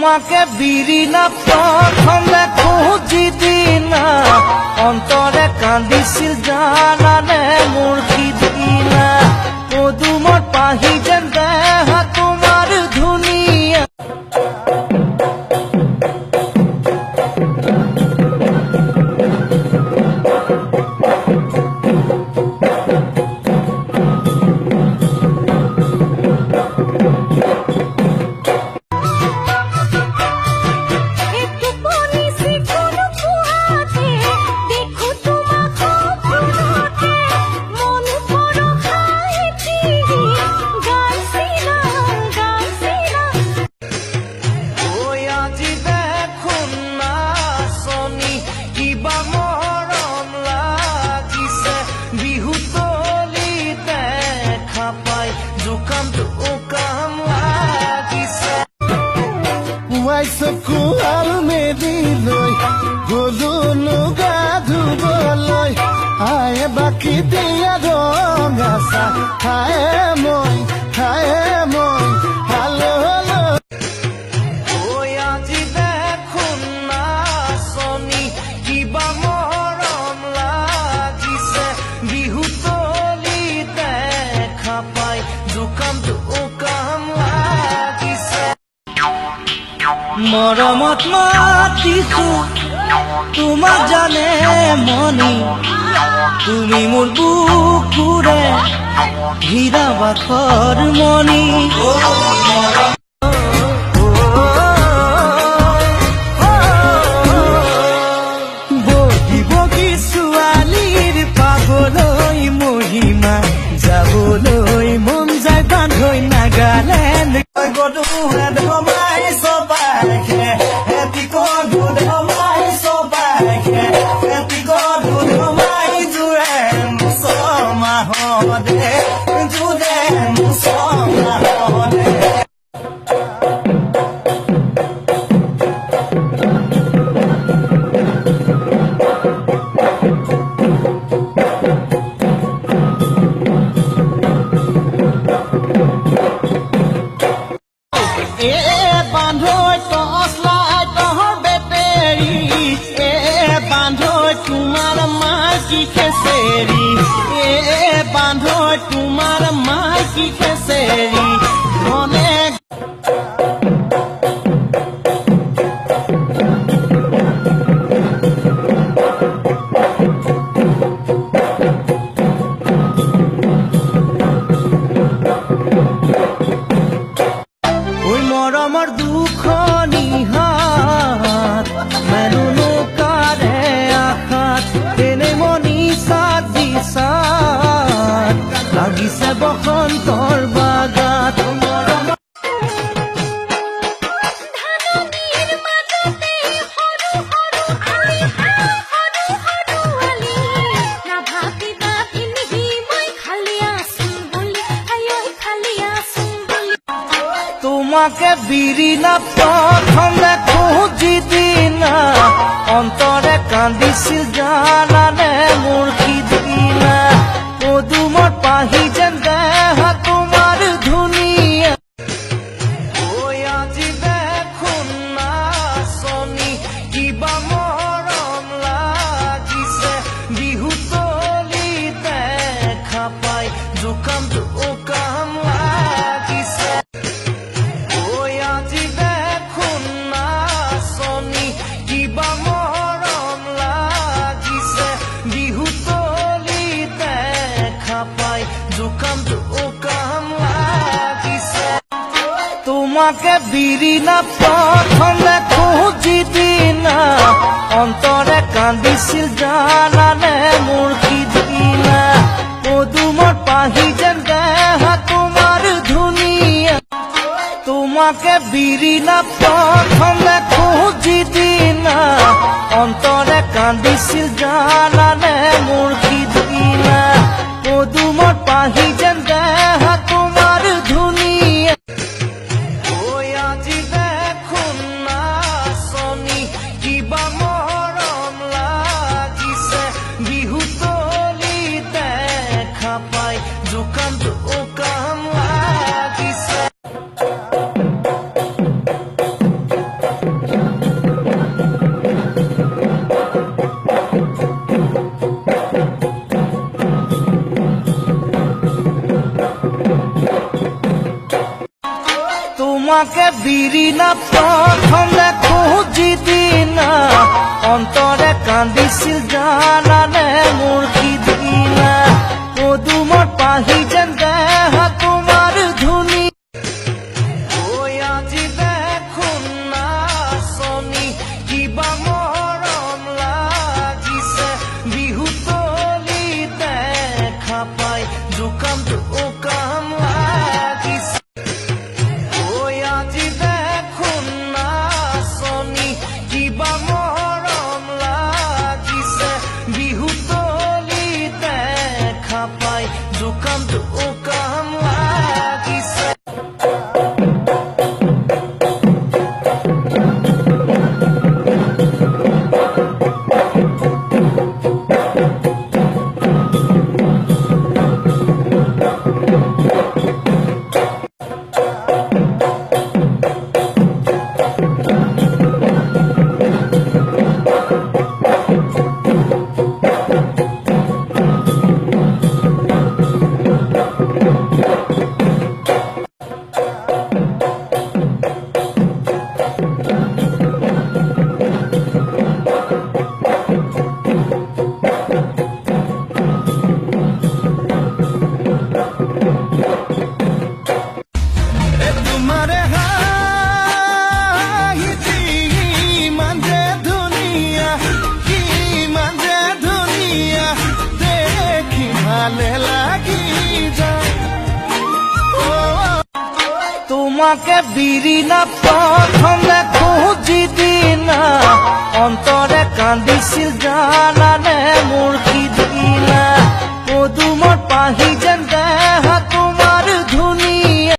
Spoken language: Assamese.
তোমাকে বিৰি নাপথম দেখো যিদিনা অন্তৰে কান্দিছিল জানানে মোৰ সিদিনা পদুমত পাহি যেন দেহা তোমাৰ ধুনীয়া চকু আৰু মেলি লৈ গলো লুগা ধুবলৈ আয়ে বাকী দিয়া ৰঙা চাহ খায়ে মই হালো হালো আজি দেখোন নাচনি কিবা মৰম লাগিছে বিহুতলি দেখা পাই জোকামটো উকাম লাগিছে মৰমত মাতিছো তোমাক জানে মনি তুমি মোৰ বুকুৰে হীৰা বাখৰ মনি বগী বগী ছোৱালীৰ পাবলৈ মহিমা যাবলৈ মন যায় বান্ধৈ নাগালেণ্ড গধু সমাই সবাইকে এটি গধু সমাই সবাইকে এটি গধু সমাই জুৰে মুছলমানহতে জুৰে মুছলমানহতে বান্ধৈ টৰ্চলাই তহৰ বেটেৰী বান্ধৈ তোমাৰ মাইকী খেচেৰি বান্ধৈ তোমাৰ মাইকী খেচেৰি মনে মৰমৰ দুখনি হাত মেলুনো কাৰে আশাত তেনে মনি চাত দিছাত লাগিছে বসন্তৰ বাগাত তোমাকে বিৰি নাপথম দেখো যিদিনা অন্তৰে কান্দিছিল জানানে মোৰ সিদিনা পদুমত পাহি যেন দেহা তোমাৰ ধুনীয়া আজি দেখোন নাচনি কিবা মৰম লাগিছে বিহুতলি দেখা পাই জোকামটো উকাম লাগিছে আজি দেখোন নাচনি কিবা মৰম লাগিছে বিহুতলি দেখা পাই জোকামটো উকাম লাগিছে তোমাকে বিৰি নাপথম দেখো যিদিনা অন্তৰে কান্দিছিল জানানে মোৰ সিদিনা পদুমত পাহি যেন দেহা তোমাৰ ধুনীয়া তোমাকে বিৰি নাপথম দেখো যিদিনা অন্তৰে কান্দিছিল জানানে মোৰ সিদিনা পদুমত পাহি যেন দেহা তোমাৰ ধুনীয়া আজি দেখোন নাচনি কিবা মৰম লাগিছে বিহুতলি দেখা পাই জোকামটো উকাম লাগিছে তোমাকে বিৰিণা প্ৰথম দেখো যিদিনা অন্তৰে কান্দিছিল জানানে মোৰ সিদিনা পদুমত পাহি যেন দেহা তোমাৰ ধুনী ঐ আজি দেখোন নাচনি কিবা মৰম লাগিছে বিহুতলি দেখা পাই জোকামটো ওকাম লাগিছে ঐ আজি দেখোন নাচনি কিবা মৰম লাগিছে বিহুতলি দেখা পাই জোকামটো ওকাম লাগিছে তোমাৰে হাঁহিটি ইমান যে ধুনীয়া ইমান যে ধুনীয়া দেখি ভালে লাগি যায় তোমাকে বিৰিণা প্ৰথম দেখো যিদিনা অন্তৰে কান্দিছিল জানানে মোৰ সিদিনা পদুমত পাহি যেন দেহা তোমাৰ ধুনী